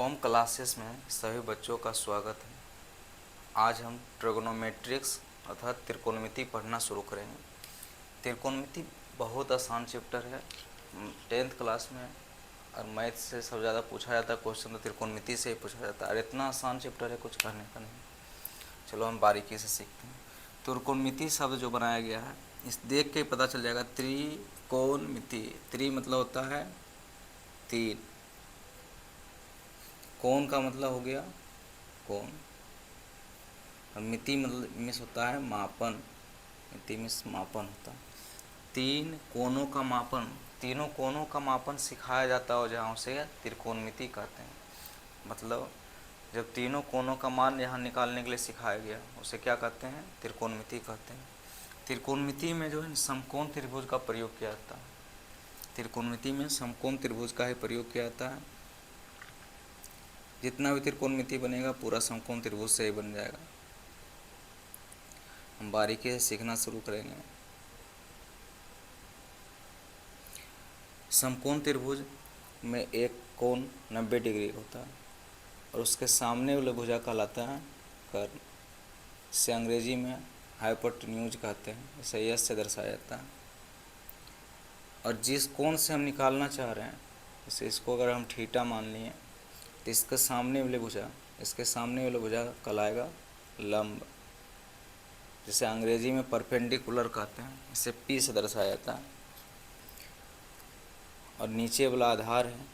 ओम classes में सभी बच्चों का स्वागत है। आज हम ट्रिगोनोमेट्रिक्स अर्थात त्रिकोणमिति पढ़ना शुरू करेंगे। त्रिकोणमिति बहुत आसान चैप्टर है। 10th क्लास में और मैथ से सबसे ज़्यादा पूछा जाता है क्वेश्चन, तो त्रिकोणमिति से ही पूछा जाता है और इतना आसान चैप्टर है कुछ कहने का नहीं। चलो हम बारीकी से सीखते हैं। त्रिकोणमिति शब्द जो बनाया गया है इस देख के ही पता चल जाएगा। त्रिकोणमिति, त्रि मतलब होता है तीन, कोण का मतलब हो गया कोण, और मिति मतलब मिस होता है मापन, मिति मिस मापन होता है। तीन कोणों का मापन, तीनों कोणों का मापन सिखाया जाता है जहाँ उसे त्रिकोणमिति कहते हैं। मतलब जब तीनों कोणों का मान यहाँ निकालने के लिए सिखाया गया उसे क्या कहते हैं? त्रिकोणमिति कहते हैं। त्रिकोणमिति में जो है समकोण त्रिभुज का प्रयोग किया जाता है। त्रिकोणमिति में समकोण त्रिभुज का ही प्रयोग किया जाता है। जितना भी त्रिकोणमिति बनेगा पूरा समकोण त्रिभुज से ही बन जाएगा। हम बारीकी से सीखना शुरू करेंगे। समकोण त्रिभुज में एक कोण 90 डिग्री होता है और उसके सामने वाले भुजा कहलाता है कर्ण। इसे अंग्रेजी में हाइपोटेन्यूज कहते हैं। इसे यश से दर्शाया जाता है। और जिस कोण से हम निकालना चाह रहे हैं, जैसे इसको अगर हम थीटा मान लिए तो इसके सामने वाले भुजा कहलाएगा लंब, जिसे अंग्रेजी में परपेंडिकुलर कहते हैं। इसे P से दर्शाया जाता है। और नीचे वाला आधार है,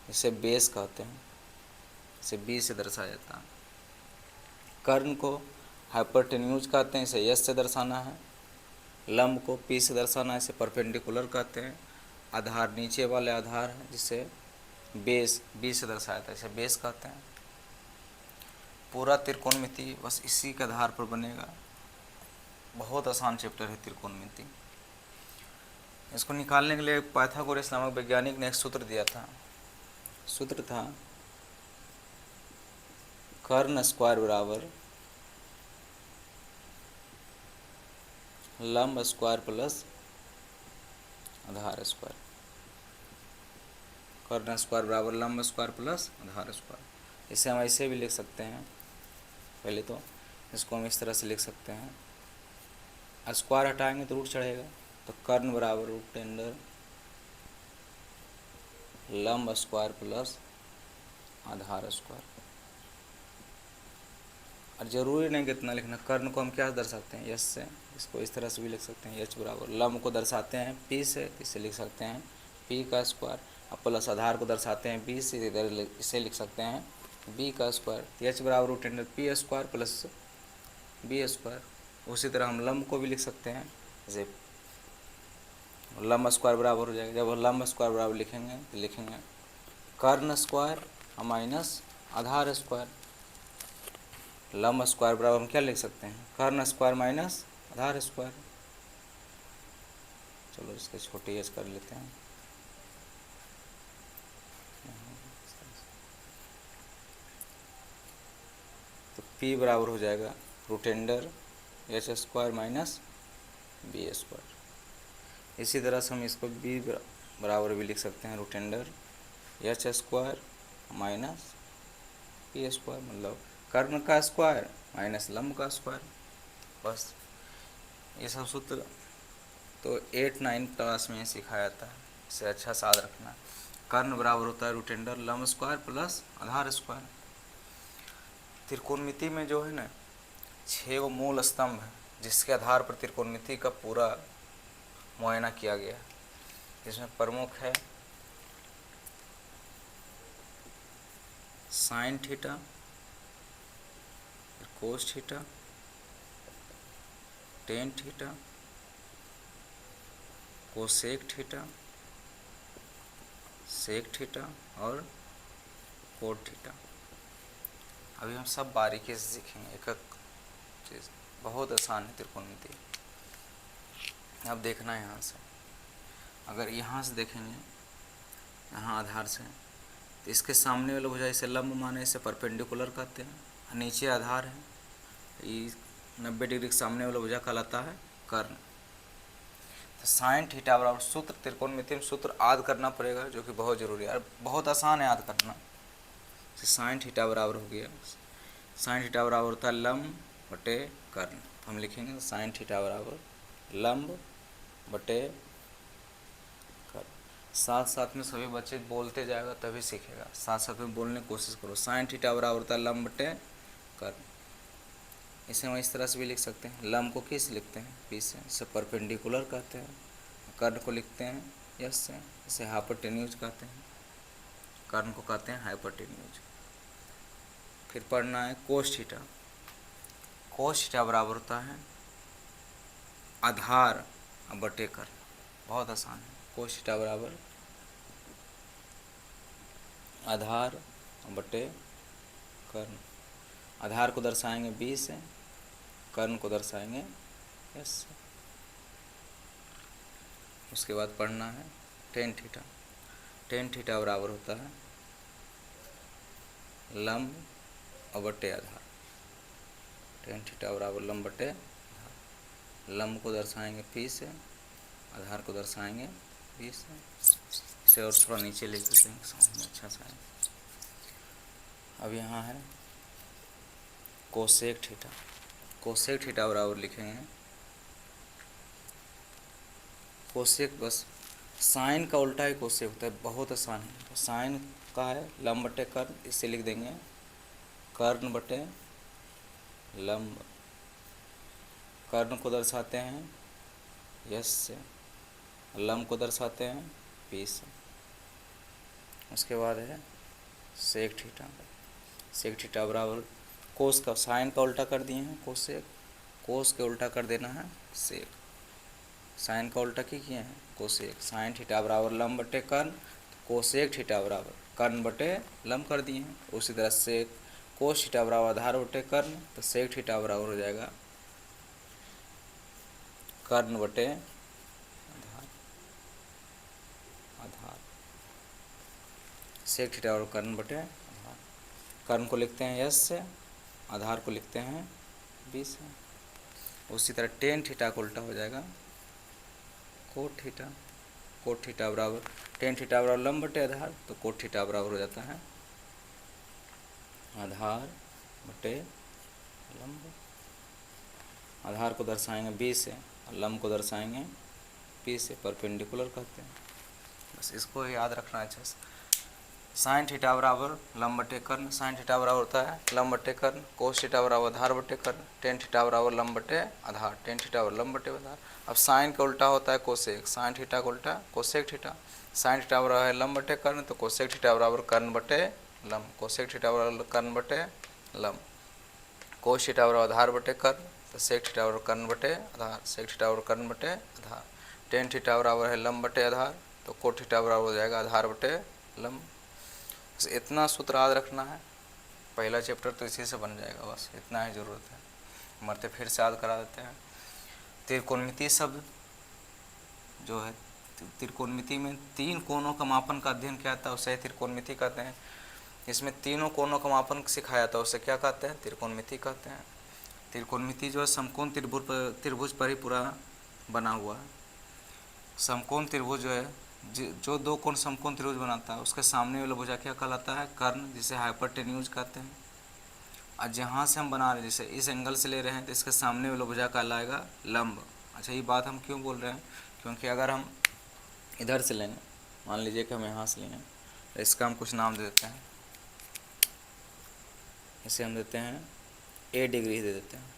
इसे बेस कहते हैं। इसे B से दर्शाया जाता है। कर्ण को हाइपोटेन्यूज कहते हैं। इसे यश से दर्शाना है। लंब को P से दर्शाना है। इसे परपेंडिकुलर कहते हैं। आधार नीचे वाले आधार है जिसे बेस B से दर्शाया जाता है। इसे बेस कहते हैं। पूरा त्रिकोणमिति बस इसी के आधार पर बनेगा। बहुत आसान चैप्टर है त्रिकोणमिति। इसको निकालने के लिए पाइथागोरस नामक वैज्ञानिक ने एक सूत्र दिया था। सूत्र था कर्ण स्क्वायर बराबर लंब स्क्वायर प्लस आधार स्क्वायर। कर्ण स्क्वायर बराबर लंब स्क्वायर प्लस आधार स्क्वायर। इसे हम ऐसे भी लिख सकते हैं। पहले तो इसको हम इस तरह से लिख सकते हैं। स्क्वायर हटाएंगे तो रूट चढ़ेगा, तो कर्ण बराबर रूट अंडर लंब स्क्वायर प्लस आधार स्क्वायर। और जरूरी नहीं कितना लिखना। कर्ण को हम क्या दर्शाते हैं? यश से। इसको इस तरह से भी लिख सकते हैं। यच बराबर लंब को दर्शाते हैं P से, इसे लिख सकते हैं P का स्क्वायर। अब प्लस आधार को दर्शाते हैं B से, इधर इसे लिख सकते हैं B का स्क्वायर। यच बराबर root under P square plus B square. उसी तरह हम लंब को भी लिख सकते हैं। जैसे लंब स्क्वायर बराबर हो जाएगा, जब लंब स्क्वायर बराबर लिखेंगे तो लिखेंगे कर्ण स्क्वायर माइनस आधार स्क्वायर। लंब स्क्वायर बराबर हम क्या लिख सकते हैं? कर्ण स्क्वायर माइनस आधार स्क्वायर। चलो इसके छोटे एच कर लेते हैं। तो P बराबर हो जाएगा root under H square minus B square. इसी तरह से हम इसको B बराबर भी लिख सकते हैं root under H square minus P square. मतलब कर्ण का स्क्वायर माइनस लंब का स्क्वायर। बस ये सब सूत्र तो 8-9 क्लास में सिखाया जाता है। इसे अच्छा याद रखना। कर्ण बराबर होता है रूट अंडर लंब स्क्वायर प्लस आधार स्क्वायर। त्रिकोणमिति में जो है ना 6 मूल स्तंभ है जिसके आधार पर त्रिकोणमिति का पूरा मुआयना किया गया है। इसमें प्रमुख है sine theta, cos theta, tan theta, cosec theta, sec theta और कोट थीटा। अभी हम सब बारीकी से सीखेंगे एक एक चीज़। बहुत आसान है त्रिकोणमिति। अब देखना है यहाँ से। अगर यहाँ से देखेंगे, यहाँ आधार से, तो इसके सामने वाला भुजा इसे लंब माने, इसे परपेंडिकुलर कहते हैं। नीचे आधार है, ये 90 डिग्री के सामने वाला भुजा कहलाता है कर्ण। तो साइन थीटा बराबर सूत्र, त्रिकोणमिति में सूत्र याद करना पड़ेगा, जो कि बहुत ज़रूरी है, बहुत आसान है याद करना। साइन थीटा बराबर हो गया, साइन थीटा बराबर होता है लंब बटे कर्ण। हम लिखेंगे साइन थीटा बराबर लंब बटे कर्ण। साथ साथ में सभी बच्चे बोलते जाएगा तभी सीखेगा, साथ साथ में बोलने की कोशिश करो। साइन थीटा बराबर होता है लंब बटे कर्ण। इसे हम इस तरह से भी लिख सकते हैं, लंब को किस लिखते हैं, पी से, इसे परपेंडिकुलर कहते हैं। कर्ण को लिखते हैं यस से, इसे हाइपोटेन्यूज कहते हैं। कर्ण को कहते हैं हाइपोटेन्यूज। फिर पढ़ना है कोस थीटा। कोस थीटा बराबर होता है आधार बटे कर्ण। बहुत आसान है। कोस थीटा बराबर आधार बटे कर्ण। आधार को दर्शाएंगे 20 से, कर्ण को दर्शाएंगे एस से। उसके बाद पढ़ना है टेन थीटा। टेन थीटा बराबर होता है लंब बटे आधार। टेन थीटा बराबर लंब बटे आधार। लंब को दर्शाएंगे पी से, आधार को दर्शाएंगे 20 से। इसे और थोड़ा नीचे लेकर देंगे, समझ में अच्छा सा है। अब यहाँ है कोसेक थीटा। कोसेक थीटा बराबर लिखेंगे कोसेक, बस साइन का उल्टा ही कोसेक होता है, बहुत आसान है। तो साइन का है लंब बटे कर्ण, इससे लिख देंगे कर्ण बटे लंब। कर्ण को दर्शाते हैं यस से, लंब को दर्शाते हैं पी से। उसके बाद है सेक थीटा। सेक थीटा बराबर कोस का, साइन का उल्टा कर दिए हैं कोसेक, कोस के उल्टा कर देना है सेक। साइन का उल्टा किए हैं कोसेक। साइन थीटा बराबर लंब बटे कर्ण, कोसेक थीटा बराबर कर्ण बटे लंब कर दिए हैं। उसी तरह से कोस थीटा बराबर आधार बटे कर्ण, तो सेक थीटा बराबर हो जाएगा कर्ण बटे आधार। आधार सेक थीटा बराबर कर्ण बटे आधार। कर्ण को लिखते हैं यस से, आधार को लिखते हैं 20 से। उसी तरह टेन थीटा को उल्टा हो जाएगा कोट थीटा। कोट थीटा बराबर टेन थीटा बराबर लंब बटे आधार, तो कोट थीटा बराबर हो जाता है आधार बटे लंब। आधार को दर्शाएंगे 20 से और लंब को दर्शाएंगे पी से, परपेंडिकुलर कहते हैं। बस इसको याद रखना अच्छे से। साइन थीटा बराबर लंब बटे कर्ण। साइन थीटा बराबर होता है लंब बटे कर्ण। कोस थीटा बराबर आधार बटे कर्ण। टेन थीटा बराबर लंब बटे आधार। टेन थीटा बराबर लंब बटे आधार। अब साइन का उल्टा होता है कोसेक। साइन थीटा का उल्टा कोसेक थीटा। साइन थीटा बराबर है लंब बटे कर्ण, तो कोसेक थीटा बराबर कर्ण बटे लंब। कोसेक थीटा बराबर कर्ण बटे लंब। कोस थीटा बराबर आधार बटे कर्ण, तो सेक थीटा बराबर कर्ण बटे आधार। सेक थीटा बराबर कर्ण बटे आधार। टेन थीटा बराबर है लंब बटे आधार, तो कोट थीटा बराबर हो जाएगा आधार बटे लंब। बस इतना सूत्र याद रखना है, पहला चैप्टर तो इसी से बन जाएगा। बस इतना ही ज़रूरत है। मरते फिर से याद करा देते हैं। त्रिकोणमिति शब्द जो है, त्रिकोणमिति में तीन कोणों का मापन का अध्ययन किया था, उसे त्रिकोणमिति कहते हैं। इसमें तीनों कोणों का मापन सिखाया था, उसे क्या कहते हैं, त्रिकोणमिति कहते हैं। त्रिकोणमिति जो है समकोण त्रिभुज पर ही पूरा बना हुआ है। समकोण त्रिभुज जो है, जो दो कोण समकोण त्रिभुज बनाता है, उसके सामने वाला भुजा क्या कहलाता है, कर्ण, जिसे हाइपोटेन्यूज कहते हैं। और जहाँ से हम बना रहे हैं, जैसे इस एंगल से ले रहे हैं, तो इसके सामने वाला भुजा कहलाएगा लंब। अच्छा, ये बात हम क्यों बोल रहे हैं, क्योंकि अगर हम इधर से लेंगे, मान लीजिए कि हम यहाँ से लेंगे, तो इसका हम कुछ नाम दे देते हैं। इसे हम देते हैं ए डिग्री दे देते हैं।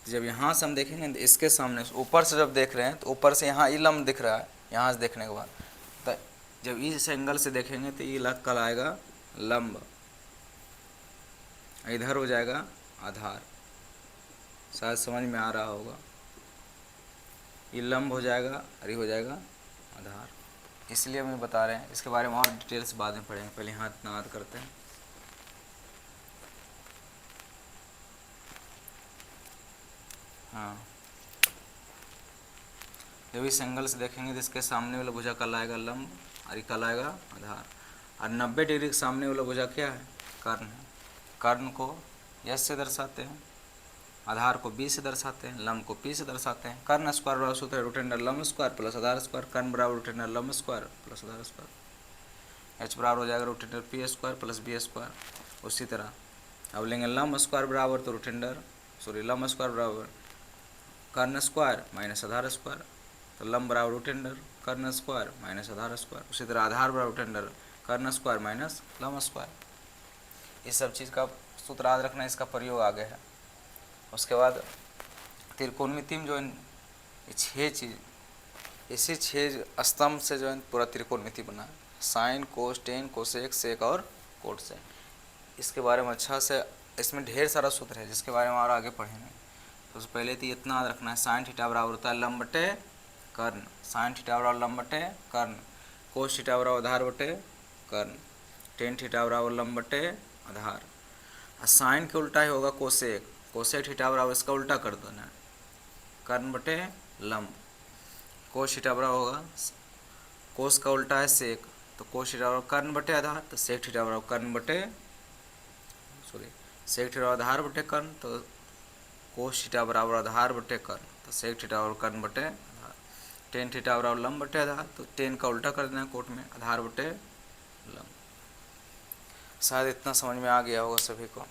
जब यहाँ से हम देखेंगे, तो इसके सामने ऊपर से जब देख रहे हैं, तो ऊपर से यहाँ ये लंब दिख रहा है। यहाँ से देखने के बाद तो जब इस एंगल से देखेंगे, तो ये कहलाएगा लंब, इधर हो जाएगा आधार। शायद समझ में आ रहा होगा। ये लंब हो जाएगा और ये हो जाएगा आधार। इसलिए हम बता रहे हैं, इसके बारे में और डिटेल्स बाद में पढ़ेंगे, पहले यहाँ इतना याद करते हैं। हाँ, जब इस एंगल से देखेंगे, तो इसके सामने वाला भुजा कहलाएगा लंब और ये कहलाएगा आधार। और 90 डिग्री के सामने वाला भुजा क्या है, कर्ण है। कर्ण को यस से दर्शाते हैं आधार को बी से दर्शाते हैं, लंब को पी से दर्शाते हैं। कर्ण स्क्वायर बराबर सूत्र है रूट अंडर लंब स्क्वायर प्लस आधार स्क्वायर, कर्ण बराबर रूट अंडर लंब स्क्वायर प्लस आधार स्क्वायर। एच बराबर हो जाएगा root under P square plus B square. उसी तरह अब लेंगे लंब स्क्वायर बराबर तो लंब स्क्वायर बराबर कर्ण स्क्वायर माइनस आधार स्क्वायर, तो लंब बराबर रूट अंडर कर्ण स्क्वायर माइनस आधार स्क्वायर। उसी तरह आधार बराबर रूट अंडर कर्ण स्क्वायर माइनस लंब स्क्वायर। इस सब चीज़ का सूत्र याद रखना, इसका प्रयोग आगे है। उसके बाद त्रिकोणमिति में जो इन 6 चीज़, इसी 6 स्तंभ से जो है पूरा त्रिकोणमिति बना है, sine cos tan cosec sec और कोट से। इसके बारे में अच्छा से, इसमें ढेर सारा सूत्र है जिसके बारे में और आगे पढ़ेंगे। तो उससे पहले तो इतना याद रखना है, साइन थीटा बराबर होता है लंब बटे कर्ण, साइन थीटा बराबर लंब बटे कर्ण, कोस थीटा बराबर आधार बटे कर्ण, टेन थीटा बराबर लंब बटे आधार। साइन के उल्टा ही होगा कोसेक, कोसेक थीटा बराबर इसका उल्टा कर दो ना, कर्ण बटे लंब। कोस थीटा बराबर होगा, कोस का उल्टा है सेक, तो कोस थीटा बराबर कर्ण बटे आधार, तो सेक थीटा बराबर कर्ण बटे सेक थीटा बराबर आधार बटे कर्ण, तो कोस थीटा बराबर आधार बटे कर्ण, तो सेक थीटा बराबर कर्ण बटे आधार। टेन थीटा बराबर लंब बटे आधार, तो टेन का उल्टा कर देना कोट में, आधार बटे लंब। शायद इतना समझ में आ गया होगा सभी को।